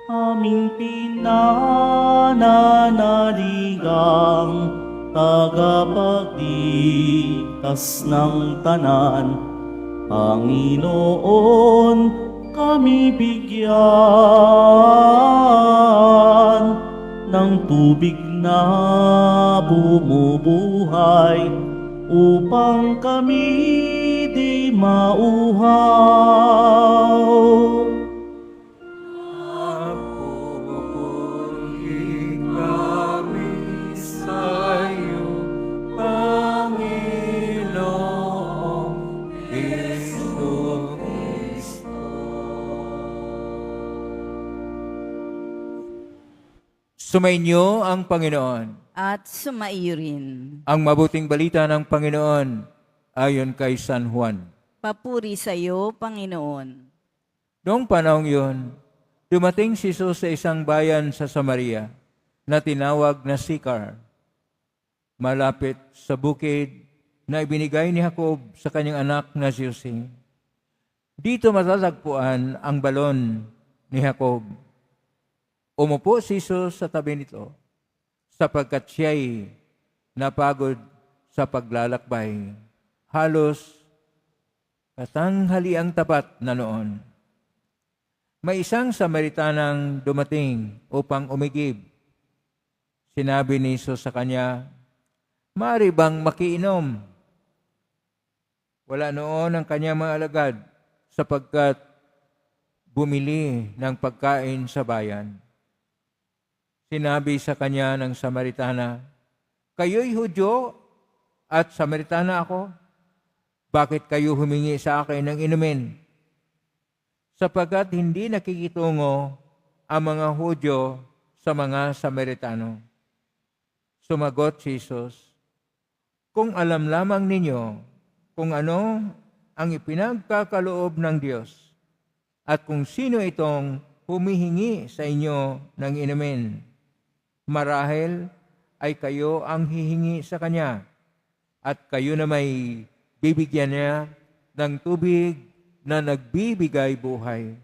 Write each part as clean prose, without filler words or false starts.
aming pinananaligang tagapagligtas ng tanan. Panginoon, kami bigyan ng tubig na bumubuhay upang kami di mauhaw. Pupuri kami sa'yo, Panginoong Hesus-Kristo. Sumainyo ang Panginoon. At sumaiyo rin. Ang mabuting balita ng Panginoon ayon kay San Juan. Papuri sa iyo, Panginoon. Noong panahong yun, dumating si Jesus sa isang bayan sa Samaria na tinawag na Sychar, malapit sa bukid na ibinigay ni Jacob sa kanyang anak na si Jose. Dito matatagpuan ang balon ni Jacob. Umupo si Jesus sa tabi nito, sapagkat siya'y napagod sa paglalakbay. Halos katanghaliang tapat na noon. May isang Samaritanang dumating upang umigib. Sinabi ni Jesus sa kanya, "Maaari bang makiinom?" Wala noon ang kanyang mga alagad sapagkat bumili ng pagkain sa bayan. Sinabi sa kanya ng Samaritana, "Kayo'y Hudyo at Samaritana ako. Bakit kayo humingi sa akin ng inumin?" Sapagkat hindi nakikitungo ang mga Hudyo sa mga Samaritano. Sumagot si Jesus, "Kung alam lamang ninyo kung ano ang ipinagkakaloob ng Diyos at kung sino itong humihingi sa inyo ng inumin, marahil ay kayo ang hihingi sa Kanya at kayo na may bibigyan niya ng tubig na nagbibigay buhay."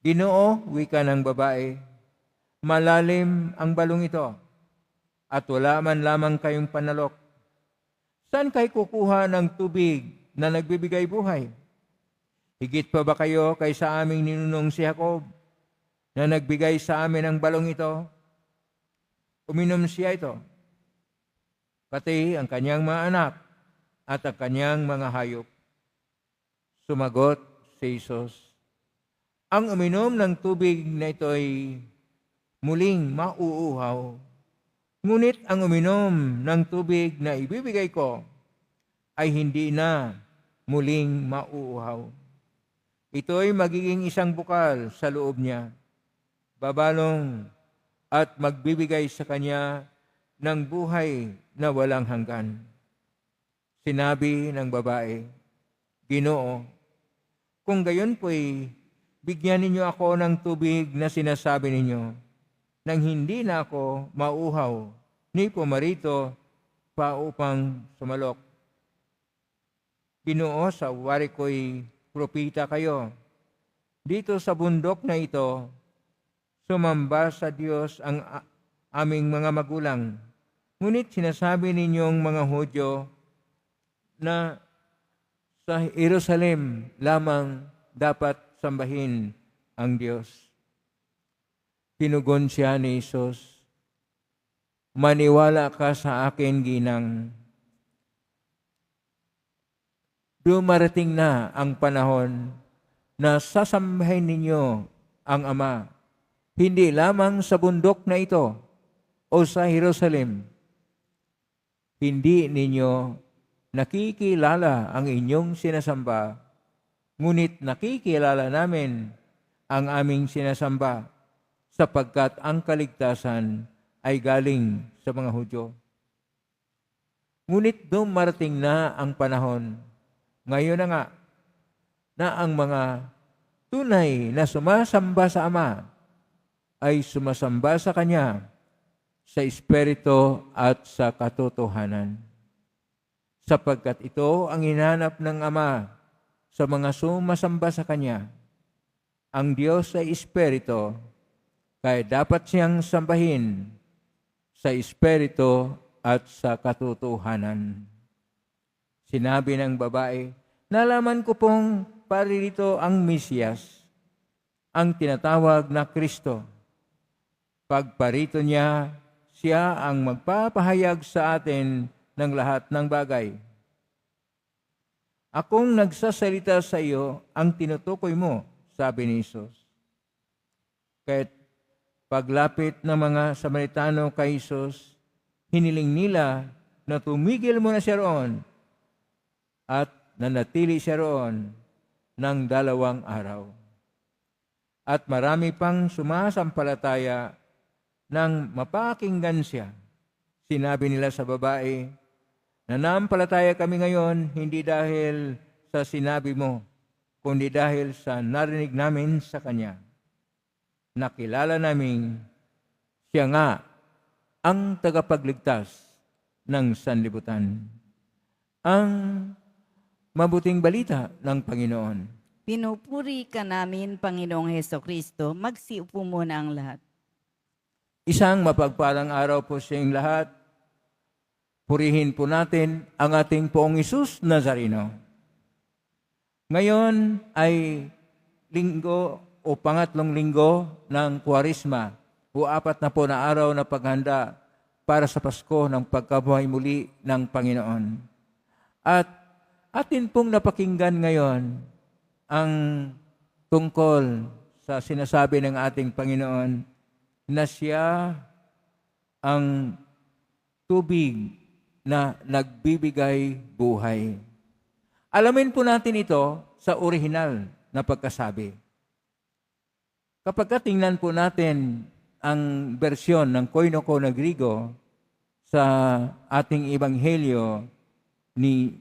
"Ginoo," wika ng babae, "malalim ang balong ito at wala man lamang kayong panalok. Saan kayo kukuha ng tubig na nagbibigay buhay? Higit pa ba kayo kaysa aming ninunong si Jacob na nagbigay sa amin ng balong ito? Uminom siya ito, pati ang kanyang mga anak at ang kanyang mga hayop." Sumagot si Jesus, "Ang uminom ng tubig na ito ay muling mauuhaw. Ngunit ang uminom ng tubig na ibibigay ko ay hindi na muling mauuhaw. Ito ay magiging isang bukal sa loob niya, babalong at magbibigay sa kanya ng buhay na walang hanggan." Sinabi ng babae, "Ginoo, kung gayon po'y bigyan ninyo ako ng tubig na sinasabi ninyo, nang hindi na ako mauhaw ni pumarito pa upang sumalok. Ginoo, sa wari ko'y propita kayo. Dito sa bundok na ito, sumamba sa Diyos ang aming mga magulang. Ngunit sinasabi ninyong mga Hudyo na sa Jerusalem lamang dapat sambahin ang Diyos." Tinugon siya ni Jesus, "Maniwala ka sa akin, ginang. Dumarating na ang panahon na sasambahin ninyo ang Ama, hindi lamang sa bundok na ito o sa Jerusalem. Hindi ninyo nakikilala ang inyong sinasamba, ngunit nakikilala namin ang aming sinasamba, sapagkat ang kaligtasan ay galing sa mga Hudyo. Ngunit dumarating na ang panahon, ngayon na nga, na ang mga tunay na sumasamba sa Ama ay sumasamba sa Kanya sa Espiritu at sa katotohanan. Sapagkat ito ang hinahanap ng Ama sa mga sumasamba sa Kanya. Ang Diyos ay Espiritu, kaya dapat siyang sambahin sa Espiritu at sa katotohanan. Sinabi ng babae, nalaman ko pong paririto ang Mesiyas, ang tinatawag na Kristo. Pagparito niya, siya ang magpapahayag sa atin ng lahat ng bagay. Akong nagsasalita sa iyo ang tinutukoy mo, sabi ni Jesus. Kaya't paglapit ng mga Samaritano kay Jesus, hiniling nila na tumigil muna siya roon at nanatili siya roon ng 2 araw. At marami pang sumasampalataya nang mapakinggan siya. Sinabi nila sa babae, nananampalataya kami ngayon hindi dahil sa sinabi mo, kundi dahil sa narinig namin sa Kanya. Nakilala namin siya nga ang tagapagligtas ng sanlibutan. Ang mabuting balita ng Panginoon. Pinupuri ka namin, Panginoong Hesukristo. Magsiupo muna ang lahat. Isang mapagpalang araw po sa inyong lahat. Purihin po natin ang ating Poong Hesus Nazareno. Ngayon ay linggo o pangatlong linggo ng Kwaresma o 4 na araw na paghanda para sa Pasko ng pagkabuhay muli ng Panginoon. At atin pong napakinggan ngayon ang tungkol sa sinasabi ng ating Panginoon na siya ang tubig na nagbibigay buhay. Alamin po natin ito sa orihinal na pagkasabi. Kapag tingnan po natin ang bersyon ng Koinoko na Grigo sa ating Ebanghelyo ni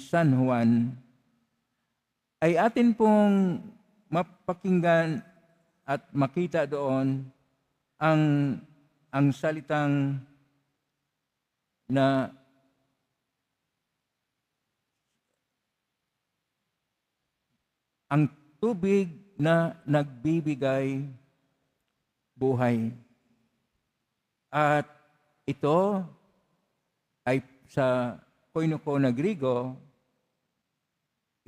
San Juan, ay atin pong mapakinggan at makita doon ang salitang na ang tubig na nagbibigay buhay. At ito ay sa Koinoko na Grigo,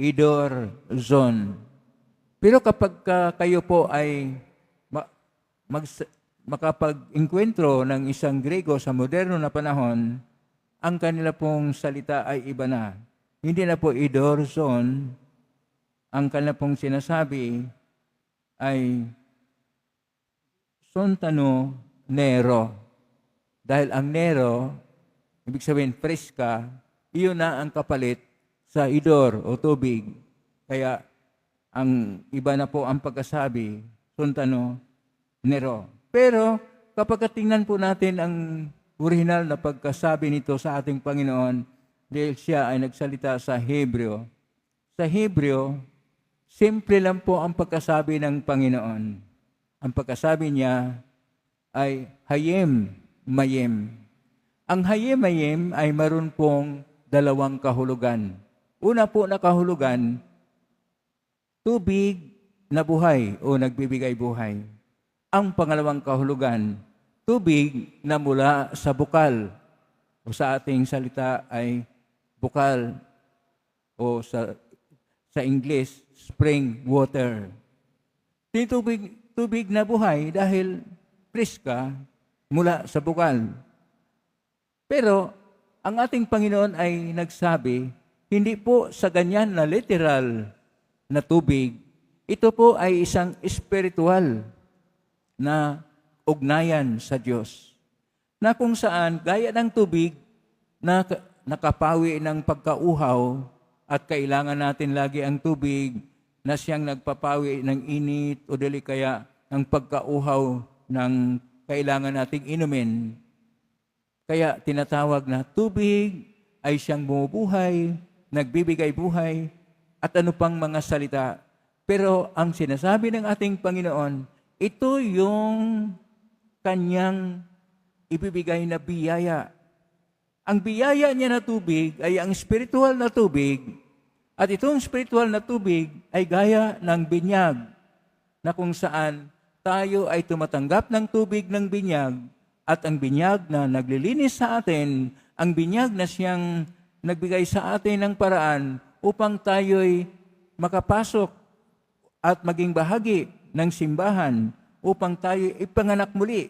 idor zon. Pero kapag kayo po ay makapag-inkwentro ng isang Grego sa moderno na panahon, ang kanila pong salita ay iba na. Hindi na po idor zon. Ang kanila pong sinasabi ay sontano nero. Dahil ang nero, ibig sabihin preska, iyon na ang kapalit sa idor o tubig. Kaya ang iba na po ang pagkasabi, sontano nero. Pero kapag tingnan po natin ang original na pagkasabi nito sa ating Panginoon, dahil siya ay nagsalita sa Hebreo. Sa Hebreo, simple lang po ang pagkasabi ng Panginoon. Ang pagkasabi niya ay hayem mayem. Ang hayem mayem ay maroon pong 2 kahulugan. Una po na kahulugan, tubig na buhay o nagbibigay buhay. Ang pangalawang kahulugan, tubig na mula sa bukal o sa ating salita ay bukal o sa English, spring water. Tubig na buhay dahil preska mula sa bukal. Pero ang ating Panginoon ay nagsabi, hindi po sa ganyan na literal na tubig, ito po ay isang espiritual na ugnayan sa Diyos. Na kung saan, gaya ng tubig na nakapawi ng pagkauhaw at kailangan natin lagi ang tubig na siyang nagpapawi ng init o dili kaya ng pagkauhaw ng kailangan nating inumin. Kaya tinatawag na tubig ay siyang bumubuhay, nagbibigay buhay, at ano pang mga salita. Pero ang sinasabi ng ating Panginoon, ito yung kanyang ibibigay na biyaya. Ang biyaya niya na tubig ay ang spiritual na tubig At itong spiritual na tubig ay gaya ng binyag na kung saan tayo ay tumatanggap ng tubig ng binyag at ang binyag na naglilinis sa atin, ang binyag na siyang nagbigay sa atin ng paraan upang tayo'y makapasok at maging bahagi ng simbahan upang tayo ipanganak muli.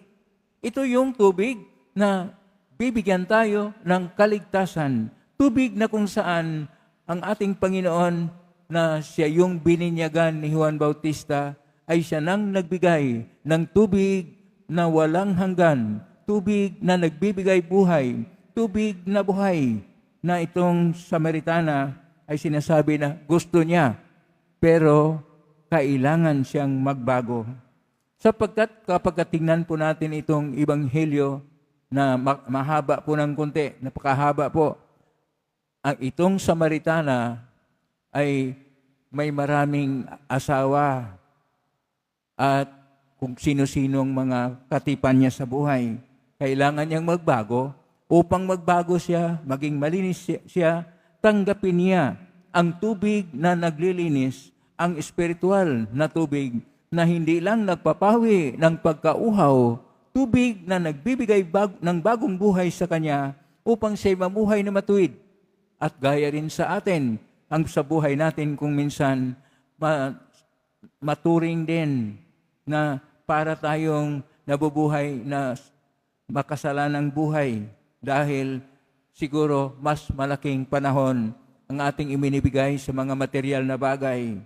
Ito yung tubig na bibigyan tayo ng kaligtasan. Tubig na kung saan ang ating Panginoon na siya yung bininyagan ni Juan Bautista ay siya nang nagbigay ng tubig na walang hanggan, tubig na nagbibigay buhay, tubig na buhay, na itong Samaritana ay sinasabi na gusto niya, pero kailangan siyang magbago. Sapagkat kapag tingnan po natin itong Ebanghelyo na mahaba po ng konti, napakahaba po, ang itong Samaritana ay may maraming asawa at kung sino-sinong mga katipan niya sa buhay. Kailangan niyang magbago. Upang magbago siya, maging malinis siya, tanggapin niya ang tubig na naglilinis, ang espiritual na tubig na hindi lang nagpapawi ng pagkauhaw, tubig na nagbibigay ng bagong buhay sa kanya upang siya'y mamuhay na matuwid. At gaya rin sa atin, ang sa buhay natin kung minsan maturing din na para tayong nabubuhay na makasalanang buhay dahil siguro mas malaking panahon ang ating iminibigay sa mga material na bagay.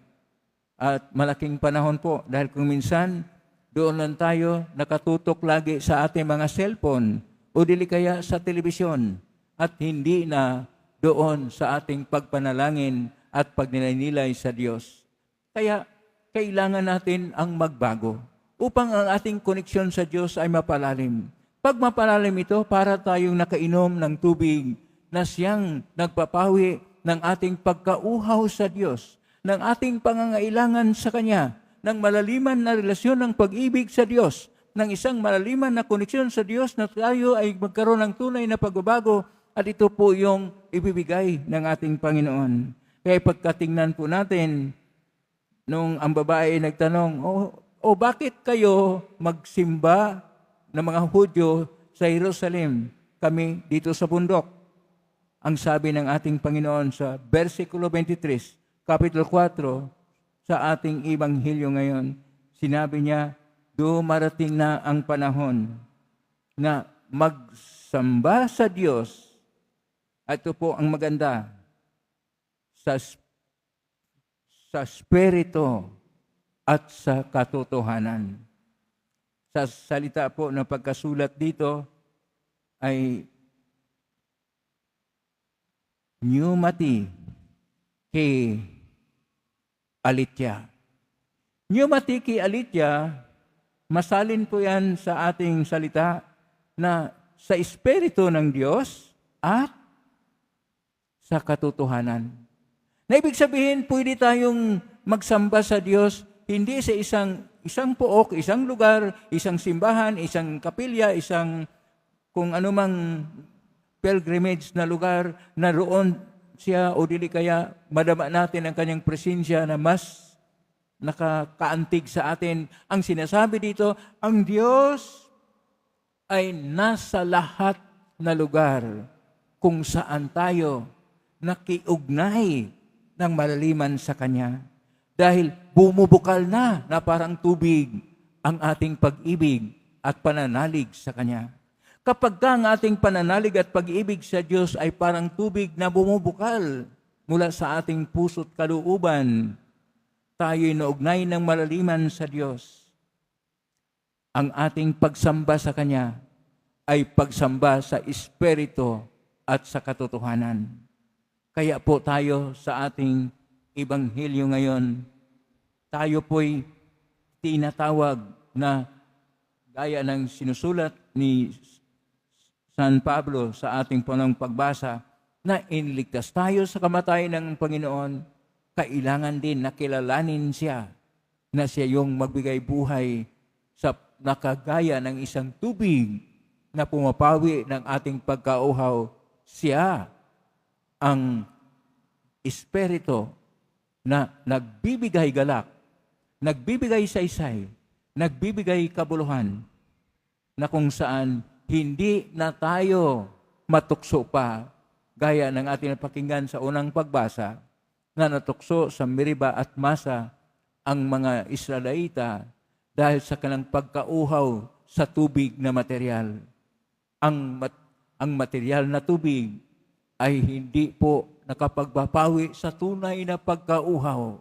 At malaking panahon po dahil kung minsan doon lang tayo nakatutok lagi sa ating mga cellphone o dili kaya sa telebisyon at hindi na doon sa ating pagpanalangin at pagninilay sa Diyos. Kaya kailangan natin ang magbago upang ang ating koneksyon sa Diyos ay mapalalim. Pag mapalalim ito, para tayong nakainom ng tubig na siyang nagpapawi ng ating pagkauhaw sa Diyos, ng ating pangangailangan sa Kanya, ng malaliman na relasyon ng pag-ibig sa Diyos, ng isang malaliman na koneksyon sa Diyos na tayo ay magkaroon ng tunay na pagbabago at ito po yung ibibigay ng ating Panginoon. Kaya pagkatingnan po natin, nung ang babae nagtanong, bakit kayo magsimba ng mga Hudyo sa Jerusalem, kami dito sa bundok? Ang sabi ng ating Panginoon sa versikulo 23, kapitulo 4, sa ating Ebanghelyo ngayon, sinabi niya, dumarating na ang panahon na magsamba sa Diyos. At ito po ang maganda, sa Espiritu at sa katotohanan. Sa salita po na pagkasulat dito ay pneumati ki alitya. Pneumati ki alitya, masalin po yan sa ating salita na sa Espiritu ng Diyos at sa katotohanan. Na ibig sabihin, pwede tayong magsamba sa Diyos hindi sa isang pook, isang lugar, isang simbahan, isang kapilya, isang kung anumang pilgrimage na lugar na roon siya o dili kaya madama natin ang kanyang presensya na mas nakakaantig sa atin. Ang sinasabi dito, ang Diyos ay nasa lahat na lugar kung saan tayo nakiugnay ng malaliman sa Kanya. Dahil bumubukal na parang tubig ang ating pag-ibig at pananalig sa Kanya. Kapag ang ating pananalig at pag-ibig sa Diyos ay parang tubig na bumubukal mula sa ating puso't kalooban, tayo'y naugnay ng malaliman sa Diyos. Ang ating pagsamba sa Kanya ay pagsamba sa Espiritu at sa katotohanan. Kaya po tayo sa ating Ebanghelyo ngayon, tayo po'y tinatawag na gaya ng sinusulat ni San Pablo sa ating punong pagbasa na iniligtas tayo sa kamatayan ng Panginoon, kailangan din na kilalanin siya na siya yung magbigay buhay sa nakagaya ng isang tubig na pumapawi ng ating pagkauhaw. Siya ang espiritu na nagbibigay galak, nagbibigay saysay, nagbibigay kabuluhan, na kung saan hindi na tayo matukso pa, gaya ng ating napakinggan sa unang pagbasa, na natukso sa Meriba at Masa ang mga Israelita dahil sa kanilang pagkauhaw sa tubig na material. Ang material na tubig ay hindi po nakapagpapawi sa tunay na pagkauhaw.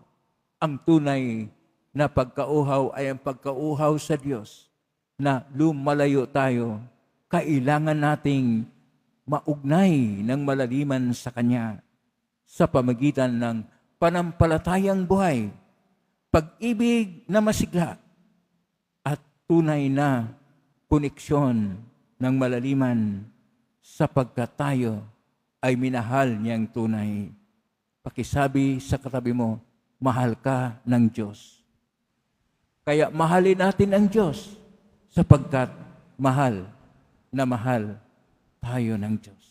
Ang tunay na pagkauhaw ay ang pagkauhaw sa Diyos, na lumalayo tayo, kailangan nating maugnay ng malaliman sa Kanya sa pamagitan ng panampalatayang buhay, pag-ibig na masigla, at tunay na koneksyon ng malaliman sapagkat tayo ay minahal niyang tunay. Pakisabi sa katabi mo, mahal ka ng Diyos. Kaya mahalin natin ang Diyos sapagkat mahal na mahal tayo ng Diyos.